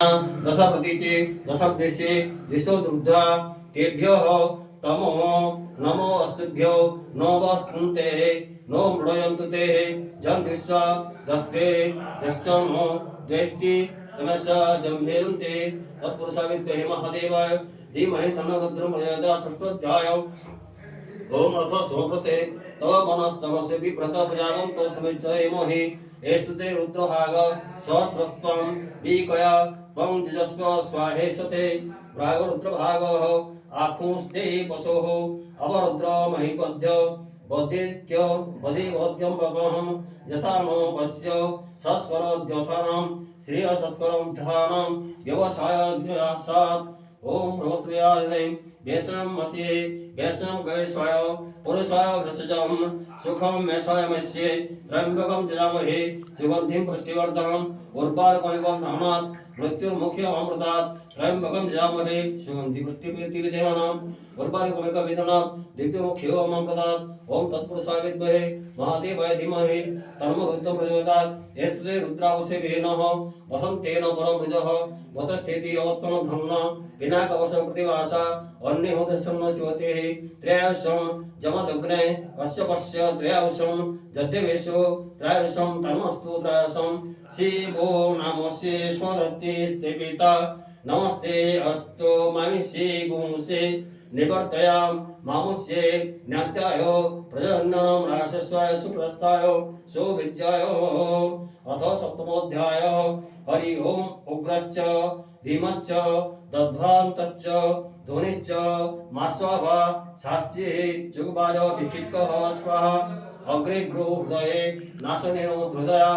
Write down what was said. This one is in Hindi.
दश प्रतीचे दशदेशे दिशो दुर्गा तेभ्यः तमो नमो अस्तुभ्यो नो वस्तुते नो मृडयन्तु ते जन्तिस्व जस्वे जश्चनो द्वेष्टि तमस जम्भेन्ते तत्पुरुषाविद्महे महादेवाय धीमहि तन्नो रुद्रं प्रचोदयात् षष्ठोऽध्यायः ओम अथ सोमृते तव मनस्तमस्य विप्रत प्रजागं तो समिज्जयेमहि एस्तुते रुद्रभाग सहस्रस्त्वं वीकया त्वं जुजस्व स्वाहेशते प्रागरुद्रभागः आखुस्ते पशोः अवरुद्र महिपद्य बदित्य बदिवद्यं भगवहं यथा नो पश्य सस्करोद्यथानं श्रेयसस्करं ध्यानं व्यवसायासात् ओम नमस्ते व्यसनम मस्ये व्यसनम गवेश्वाय पुरुषाय भ्रषजम सुखम मेषायमस्ये त्र्यंबकम जजामहे सुगंधिं पुष्टिवर्धनम उर्वारुकमिव नामात् मृत्युर्मुख्यम् अमृतात् त्र्यंबकम जजामहे सुगंधि पुष्टिविधिविधानम् उर्वारुकमिव दिव्यमुख्यम् अमृतात् ओम तत्पुरुषाय विद्महे महादेवाय धीमहि तन्नो रुद्रं प्रचोदयात् एतते रुद्रावसेवेनः वसन्तेन परमृजः वतस्थेति अवत्पनो धम्ना पिनाकवश प्रतिवासा अन्य होदस्सन्न शिवते त्रयायुषं जमदग्ने कश्यपस्य त्रयायुषं जद्देवेशो त्रयायुषं तन्मस्तु त्रयायुषं शिवो नमस्ते स्मरति पिता नमस्ते अस्तु मामिषे गुंसे निवर्तयाम मामुष्ये ज्ञात्याय प्रजननम राशस्वाय सुप्रस्थाय सुविज्याय अथ सप्तमोऽध्याय हरि ओम उग्रश्च भीमश्च दध्वान्तश्च ध्वनिश्च मास्वाभा साश्चे जुगबाज विक्षिप्तः स्वाहा अग्रे गृह हृदये नाशनेन हृदया